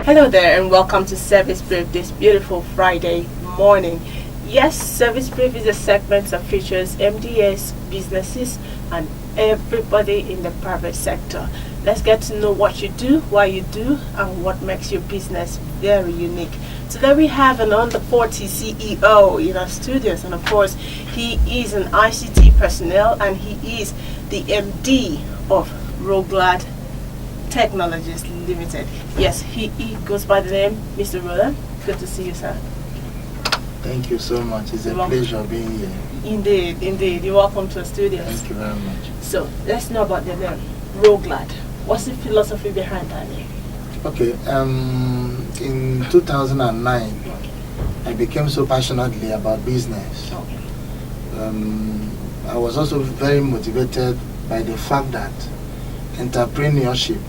Hello there and welcome to Service Brief this beautiful Friday morning. Yes, Service Brief is a segment that features MDS, businesses and everybody in the private sector. Let's get to know what you do, why you do and what makes your business very unique. Today we have an under 40 CEO in our studios, and of course he is an ICT personnel and he is the MD of Roglas Technologies Limited. Yes, he goes by the name Mr. Roland. Good to see you, sir. Thank you so much. It's a pleasure being here. Indeed. You're welcome to the studios. Thank you very much. So let's know about the name Roglas. What's the philosophy behind that name? Okay. In 2009, I became so passionately about business. I was also very motivated by the fact that entrepreneurship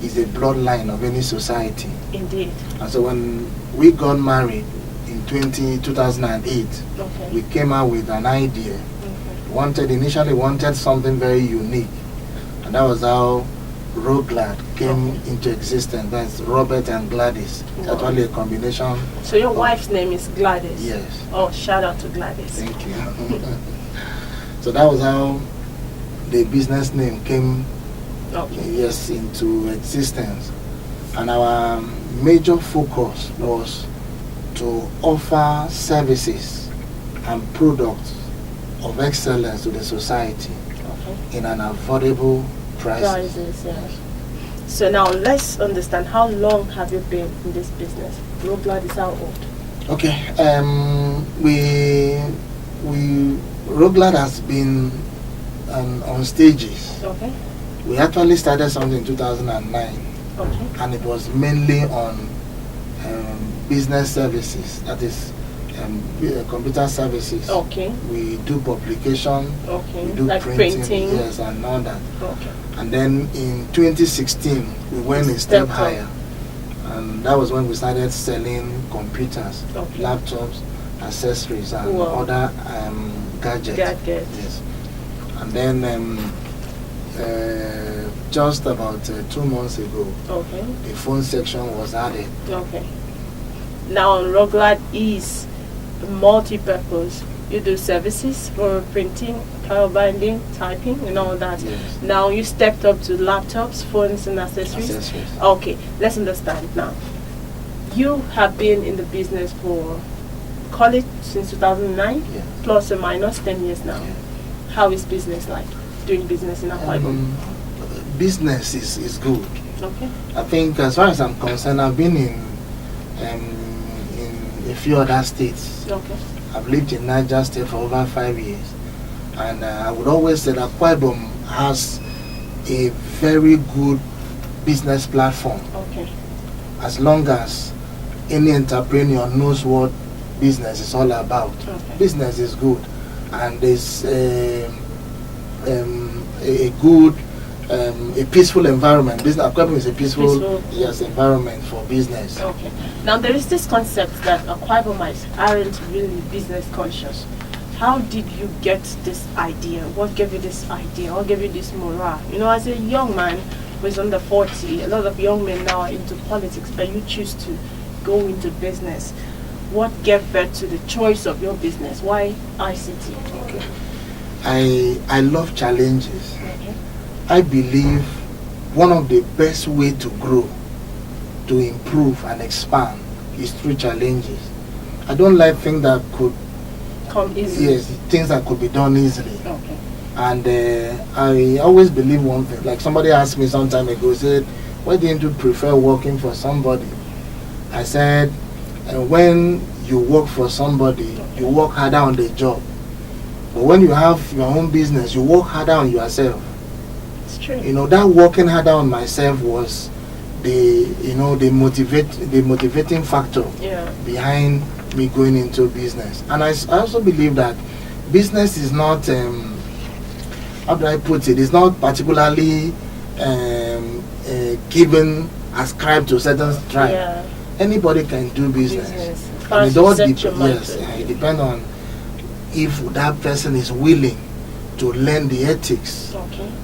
is a bloodline of any society. Indeed. And so when we got married in 2008, we came out with an idea. Initially wanted something very unique, and that was how Roglas came into existence. That's Robert and Gladys. It's actually a combination. So your wife's name is Gladys? Yes. Oh, shout out to Gladys. Thank you. So that was how the business name came into existence. And our major focus was to offer services and products of excellence to the society in an affordable prices. Yes. So now let's understand, how long have you been in this business? Roglas is how old? Okay. Roglas has been on stages. Okay. We actually started something in 2009, and it was mainly on business services, that is computer services. Okay. We do publication, we do like printing. Yes, and all that. Okay. And then in 2016, we went a step higher, and that was when we started selling computers, laptops, accessories, and other gadgets. Yes. And then just about 2 months ago, the phone section was added. Okay. Now Roglas is multi-purpose. You do services for printing, power binding, typing, and all that. Yes. Now you stepped up to laptops, phones, and accessories. Okay, let's understand now. You have been in the business for, call it, since 2009, plus or minus 10 years now. How is business like? Doing business in Akwa Ibom? Business is good. Okay. I think, as far as I'm concerned, I've been in a few other states. Okay. I've lived in Niger State for over 5 years, and I would always say that Akwa Ibom has a very good business platform. Okay. As long as any entrepreneur knows what business is all about. Business is good, and there's a good, a peaceful environment. Business Akwa Ibom is a peaceful environment for business. Okay. Now there is this concept that Akwa Ibomites aren't really business conscious. How did you get this idea? What gave you this idea? What gave you this morale? You know, as a young man who is under 40, a lot of young men now are into politics, but you choose to go into business. What gave birth to the choice of your business? Why ICT? Okay. I love challenges. I believe one of the best way to grow, to improve and expand is through challenges. I don't like things that could come easily. Yes, things that could be done easily. Okay. And I always believe one thing. Like somebody asked me some time ago, said, why didn't you prefer working for somebody? I said, when you work for somebody, you work harder on the job. But when you have your own business, you work harder on yourself. It's true. You know, that working harder on myself was the motivating factor behind me going into business. And I also believe that business is not, how do I put it, it's not particularly ascribed to a certain tribe. Anybody can do business. And it all depends. It depends on if that person is willing to learn the ethics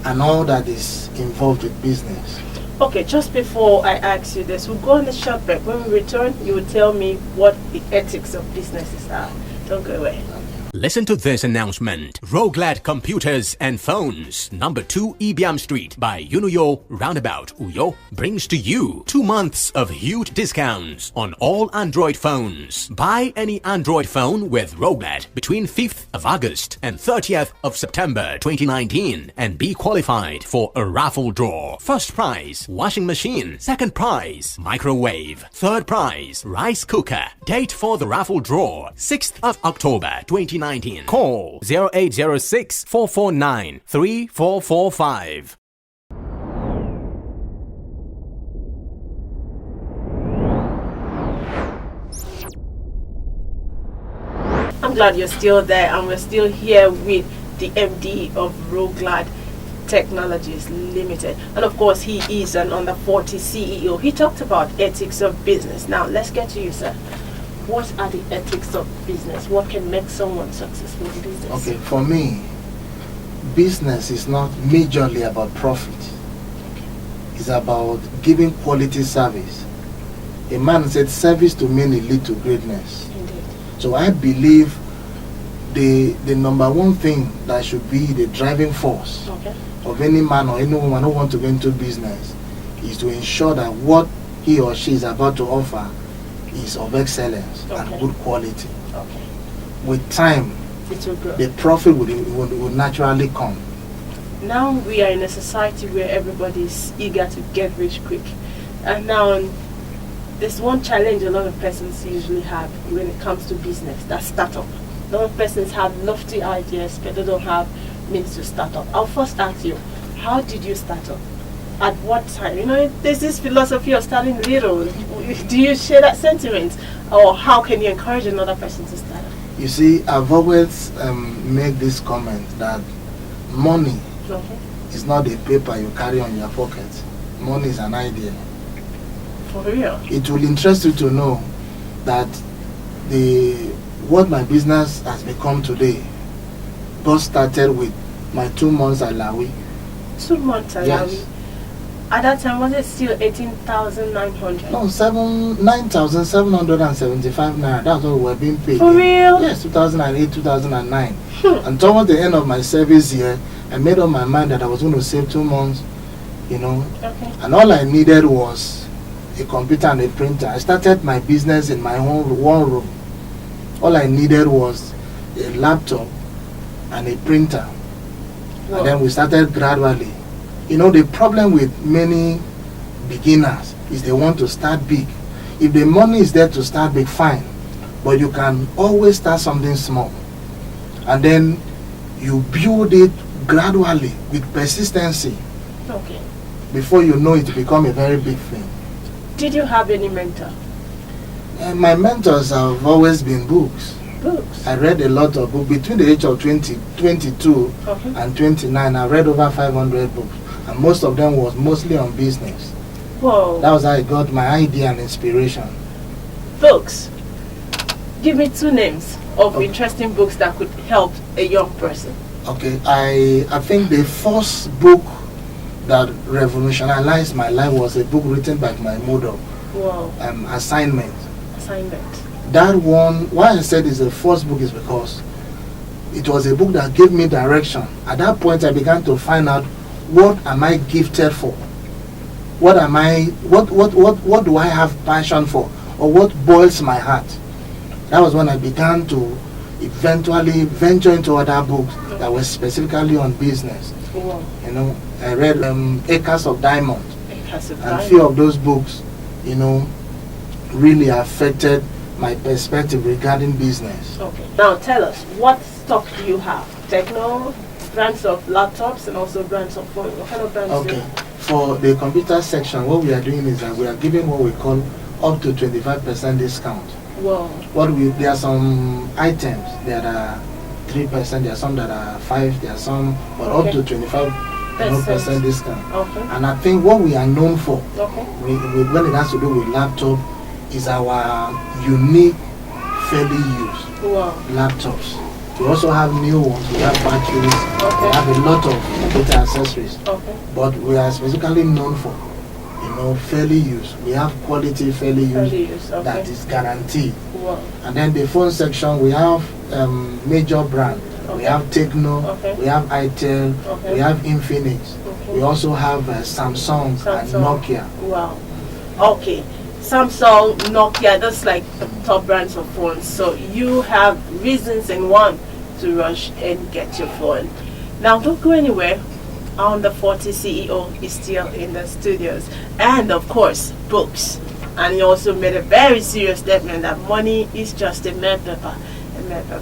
and all that is involved with business. Okay, just before I ask you this, we'll go on the short break. When we return, you will tell me what the ethics of businesses are. Don't go away. Listen to this announcement. Roglas Computers and Phones, number 2 Ibiam Street by Unuyo Roundabout, Uyo, brings to you 2 months of huge discounts on all Android phones. Buy any Android phone with Roglas between 5th of August and 30th of September 2019 and be qualified for a raffle draw. First prize, washing machine. Second prize, microwave. Third prize, rice cooker. Date for the raffle draw, 6th of October 2019. Call 0806 449 3445. I'm glad you're still there, and we're still here with the MD of Roglas Technologies Limited, and of course he is an under 40 CEO. He talked about ethics of business. Now let's get to you, sir. What are the ethics of business? What can make someone successful in business? Okay, for me, business is not majorly about profit. It's about giving quality service. A man said service to many lead to greatness. Indeed. So I believe the number one thing that should be the driving force of any man or any woman who want to go into business is to ensure that what he or she is about to offer is of excellence and good quality. With time, the profit will naturally come. Now we are in a society where everybody is eager to get rich quick, and now there's one challenge a lot of persons usually have when it comes to business. That's startup. A lot of persons have lofty ideas, but they don't have means to start up. I'll first ask you, how did you start up? At what time? You know, there's this philosophy of starting little. Do you share that sentiment? Or how can you encourage another person to start? You see, I've always made this comment that money is not a paper you carry on your pocket. Money is an idea. For real? It will interest you to know that what my business has become today got started with my 2 months alawi. 2 months alawi? Yes. At that time, was it still 18,900? No, 9,775 naira. That's what we were being paid. For real? Yes, 2008, 2009. And towards the end of my service year, I made up my mind that I was going to save 2 months, you know. And all I needed was a computer and a printer. I started my business in my own one room. All I needed was a laptop and a printer. Wow. And then we started gradually. You know, the problem with many beginners is they want to start big. If the money is there to start big, fine. But you can always start something small. And then you build it gradually with persistency. Okay. Before you know it, become a very big thing. Did you have any mentor? My mentors have always been books. Books? I read a lot of books. Between the age of 22 and 29, I read over 500 books. And most of them was mostly on business. Whoa. That was how I got my idea and inspiration. Books. Give me 2 names of interesting books that could help a young person. Okay, I think the first book that revolutionized my life was a book written by my mother. Wow. Assignment. That one, why I said it's the first book is because it was a book that gave me direction. At that point, I began to find out what am I gifted for? What do I have passion for? Or what boils my heart? That was when I began to eventually venture into other books that were specifically on business. Wow. You know, I read Acres of Diamond. And a few of those books, you know, really affected my perspective regarding business. Okay. Now tell us, what stock do you have? Techno, brands of laptops, and also brands of phones. What kind of brands do you have? For the computer section, what we are doing is that we are giving what we call up to 25% discount. Wow. There are some items that are 3%, there are some that are 5%, there are some, but up to 25% discount. Okay. And I think what we are known for, when it has to do with laptop, is our unique, fairly used laptops. We also have new ones, we have batteries, we have a lot of computer accessories. But we are specifically known for fairly used. We have quality fairly Fairly used used, okay. that is guaranteed. Wow. And then the phone section, we have major brand. Okay. We have Tecno, Okay. we have Itel, Okay. we have Infinix. Okay. We also have Samsung and Nokia. Wow. Okay. Samsung, Nokia, that's like the top brands of phones. So you have reasons and want to rush and get your phone. Now don't go anywhere. On the 40 CEO is still in the studios. And of course, books. And he also made a very serious statement that money is just a mere paper.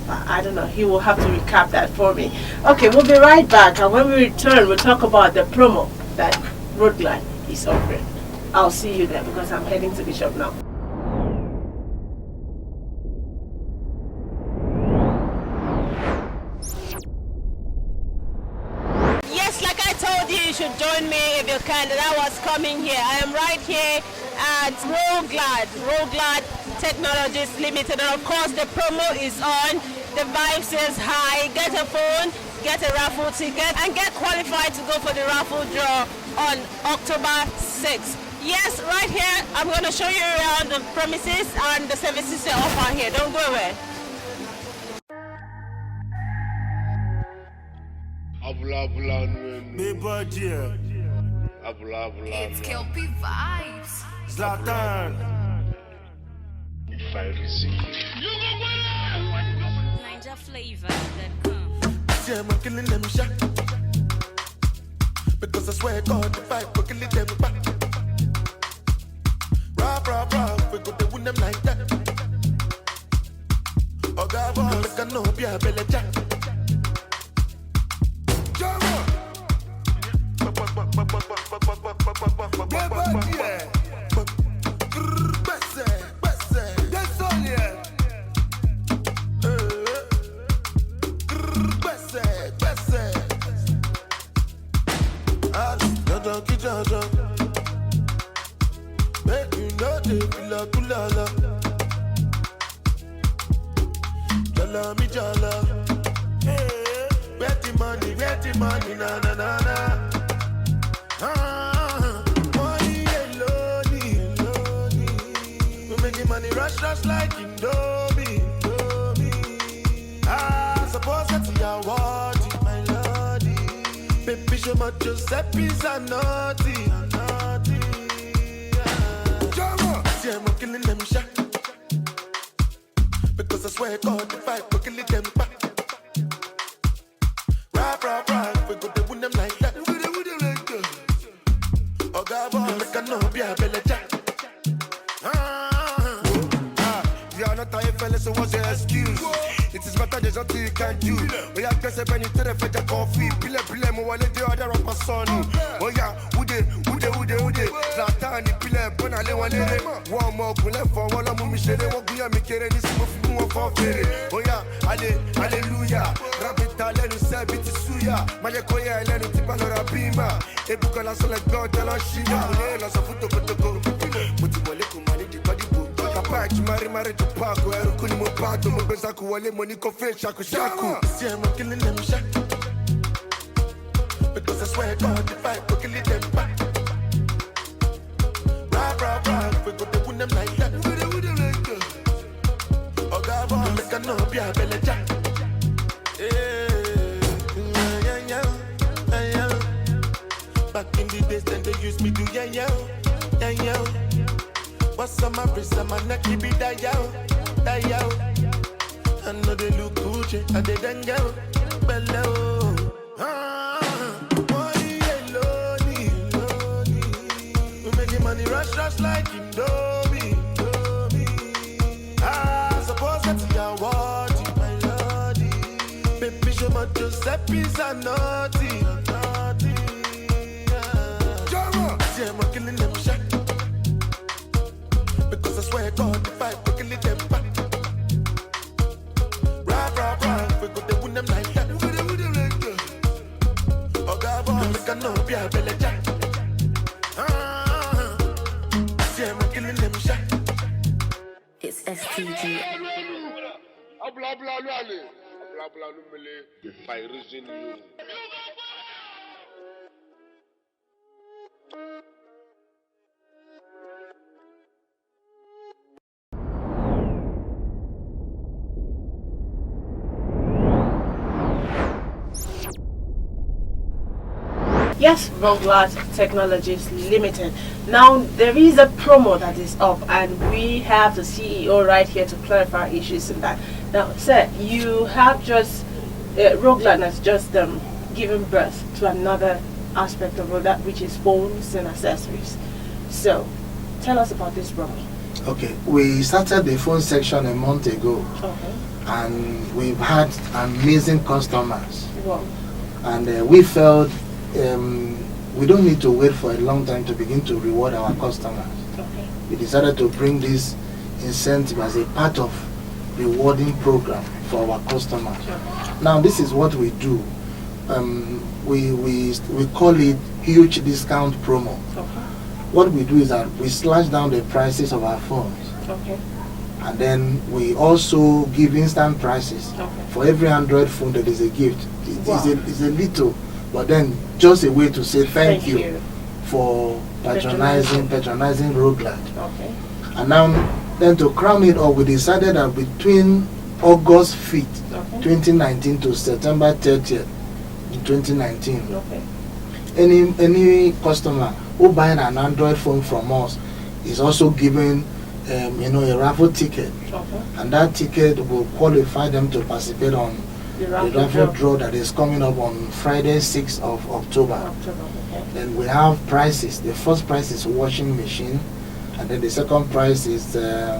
I don't know. He will have to recap that for me. Okay, we'll be right back. And when we return, we'll talk about the promo that Roglas is offering. I'll see you there because I'm heading to the shop now. Yes, like I told you, you should join me if you can. That was coming here. I am right here at Roglas Technologies Limited. And of course, the promo is on. The vibe says hi. Get a phone, get a raffle ticket, and get qualified to go for the raffle draw on October 6th. Yes, right here, I'm going to show you around the premises and the services they offer here. Don't go away. It's Kelpie Vibes. Zlatan. Ninja Flavor.com. Yeah, I'm killing them shot. Because I swear God, the fight, we're killing them back. Rah, we go to win them like that. Oh, God, look, I know, be a belly jack. Where the money, na na na na. Money alone, we making money rush like Indomie. Suppose that's your word, my lordy. Baby, show my Giuseppe's a naughty. See, I'm killing them shot. Because I swear God, if I we're killing them back. Rah, we go to win them like that. Oh, God, look, I know, be a belly jack. You're not a fella, so what's your excuse? It is better there's nothing you can do. Oh, yeah, guess I when you tell the fed your coffee. Pile, mo wale the other of my son. Oh, yeah, ude. Zlatan, pile, bon, ale, one more, pull up for one of my shade. What we are making this move for fair. Oh, yeah, hallelujah. Rabbit, Alenu, Sabit, Suya. Mayakoya, Alenu, Tipanora, Bima. Ebukola, so like God, tell us, she got a photo. But you will look money, the body book. Marry to park where you couldn't move back to Mubazaku, Wale, Monico, Shaku. See, I'm killing them shot. Because I swear God, if I could kill them back. Rah, we go to win them like that. Oh, God, look, I know, be a belly jack. Back in the days, then they used me to yeah. What's on my wrist, on my neck, keep it that yo. I know they look Gucci, and they don't go below. Money alone, we making money rush like Indomie. Suppose that's your word, my lordy. Baby, show my Giuseppe's a naughty. See, I'm killing them shot. Because I swear God, if I could kill them back. Rah, we go to win them like that. Oh, God, look, I know, be a belly jack. See, I'm killing them shot. It's STG. The fire is in you. Yes, Roglas Technologies Limited. Now, there is a promo that is up, and we have the CEO right here to clarify issues in that. Now, sir, you have just, Roglas has just given birth to another aspect of that, which is phones and accessories. So, tell us about this promo. Okay, we started the phone section a month ago, Okay. and we've had amazing customers. Wow. And we felt we don't need to wait for a long time to begin to reward our customers. Okay. We decided to bring this incentive as a part of rewarding program for our customers. Okay. Now, this is what we do. We call it huge discount promo. Okay. What we do is that we slash down the prices of our phones, Okay. and then we also give instant prices. Okay. For every Android phone there is a gift. Wow. It's a little, but then just a way to say thank you for patronizing Roglas. Okay. And now, then to crown it up, we decided that between August 5th, Okay. 2019 to September 30th, 2019, Okay. any customer who buys an Android phone from us is also given a raffle ticket, Okay. and that ticket will qualify them to participate on The the raffle raffle draw. draw that is coming up on Friday, 6th of October. October. Okay. Then we have prizes. The first prize is washing machine, and then the second prize is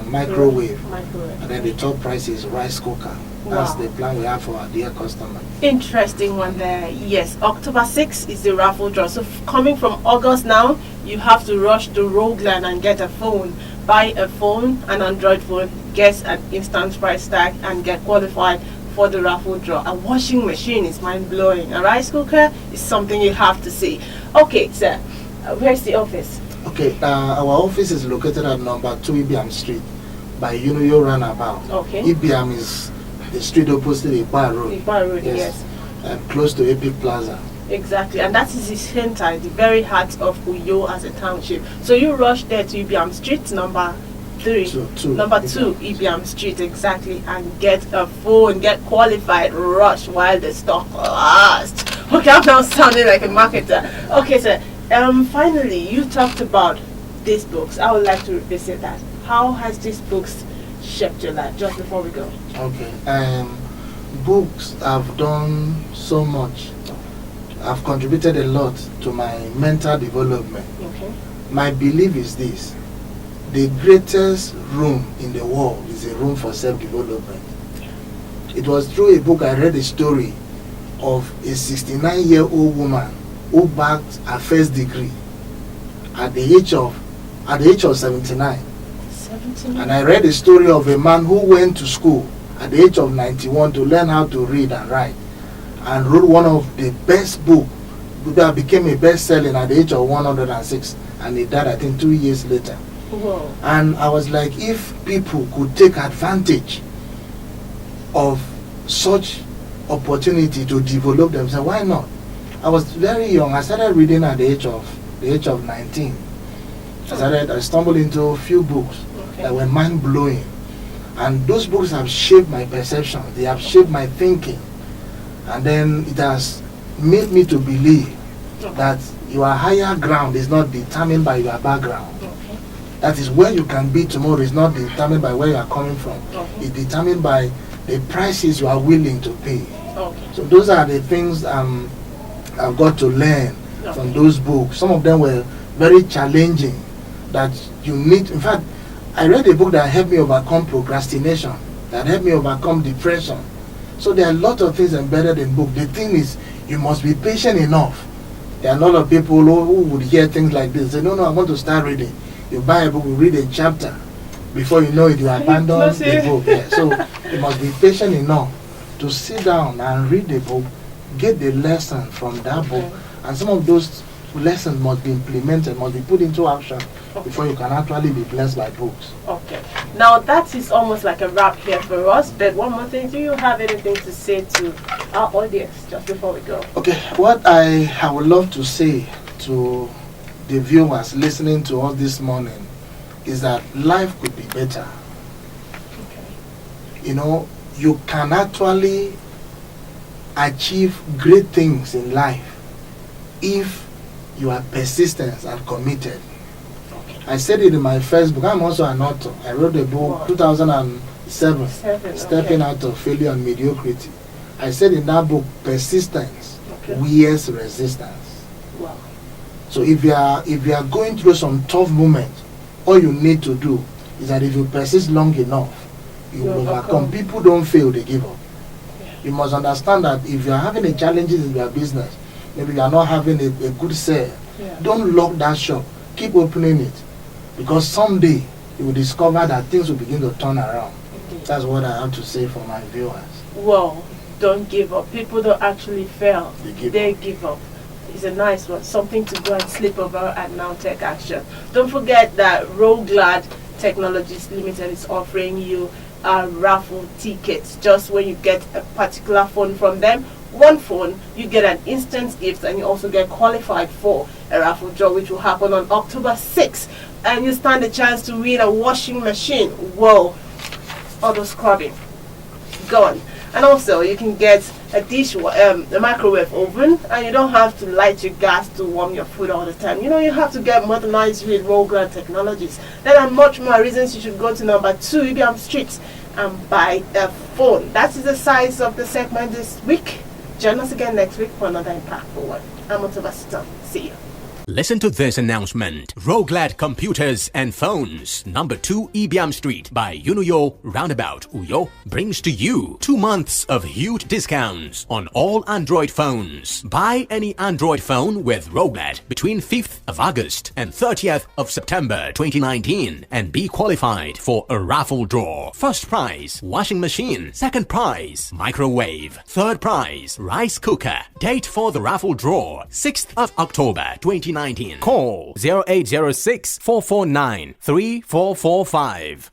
microwave, Microwave. and then the third prize is rice cooker. That's Wow. the plan we have for our dear customer. Interesting one there. Yes, October 6th is the raffle draw. So coming from August now, you have to rush to Roglas and get a phone. Buy a phone, an Android phone, get an instant price tag, and get qualified for the raffle draw. A washing machine is mind-blowing. A rice cooker is something you have to see. Okay, sir, where's the office? Okay, our office is located at number 2 Ibiam Street by Unuyo Roundabout. Okay. Ibiam is the street opposite Ipa Road. Ipa Road, yes. Close to Epic Plaza. Exactly, and that is the center, the very heart of Uyo as a township. So you rush there to Ibiam Street, number 3, number 2 Ibiam Street, exactly, and get a phone, get qualified, rush while the stock lasts. Okay, I'm now sounding like a marketer. Okay, sir. Finally, you talked about these books. I would like to revisit that. How has these books shaped your life? Just before we go. Okay. Books have done so much. Have contributed a lot to my mental development. Okay. My belief is this: the greatest room in the world is a room for self-development. It was through a book I read a story of a 69-year-old woman who backed her first degree at the age of 79. 79. And I read a story of a man who went to school at the age of 91 to learn how to read and write, and wrote one of the best books that became a best-selling at the age of 106, and he died, I think, 2 years later. Whoa. And I was like, if people could take advantage of such opportunity to develop themselves, why not? I was very young. I started reading at the age of 19. I stumbled into a few books that were mind-blowing, and those books have shaped my perception. They have shaped my thinking, and then it has made me to believe that your higher ground is not determined by your background. Okay. That is where you can be tomorrow is not determined by where you are coming from. Okay. It's determined by the prices you are willing to pay. Okay. So those are the things I've got to learn from those books. Some of them were very challenging, that you need. In fact, I read a book that helped me overcome procrastination, that helped me overcome depression. So there are a lot of things embedded in book. The thing is, you must be patient enough. There are a lot of people who would hear things like this. They don't know, I want to start reading. You buy a book, you read a chapter. Before you know it, you abandon the book. Yeah. So you must be patient enough to sit down and read the book, get the lesson from that book, and some of those lessons must be implemented, must be put into action before you can actually be blessed by books. Okay. Now that is almost like a wrap here for us, but one more thing, do you have anything to say to our audience just before we go? Okay, what I would love to say to the viewers listening to us this morning is that life could be better. Okay. You know, you can actually achieve great things in life if you are persistent and committed. I said it in my first book. I'm also an author. I wrote a book 2007, Stepping Out of Failure and Mediocrity. I said in that book, persistence wears resistance. Wow. So if you are going through some tough moments, all you need to do is that if you persist long enough, you will overcome. People don't fail, they give up. You must understand that if you are having a challenges in your business, maybe you are not having a good sale, don't lock that shop. Keep opening it, because someday you will discover that things will begin to turn around. That's what I have to say for my viewers. Well, don't give up. People don't actually fail. They give up. It's a nice one. Something to go and sleep over and now take action. Don't forget that Roglas Technologies Limited is offering you raffle tickets. Just when you get a particular phone from them, one phone, you get an instant gift, and you also get qualified for a raffle draw, which will happen on October 6th. And you stand a chance to win a washing machine. Whoa, auto scrubbing, gone. And also you can get a microwave oven, and you don't have to light your gas to warm your food all the time. You know, you have to get modernized with Roglas Technologies. There are much more reasons you should go to number 2 Ibiam Street and buy a phone. That is the size of the segment this week. Join us again next week for another impactful one. I'm nse-Abasi. See you. Listen to this announcement. Roglas Computers and Phones, number 2 Ibiam Street by Unuyo Roundabout, Uyo, brings to you 2 months of huge discounts on all Android phones. Buy any Android phone with Roglas between 5th of August and 30th of September 2019 and be qualified for a raffle draw. First prize, washing machine. Second prize, microwave. Third prize, rice cooker. Date for the raffle draw, 6th of October 2019. Call 0806 449 3445.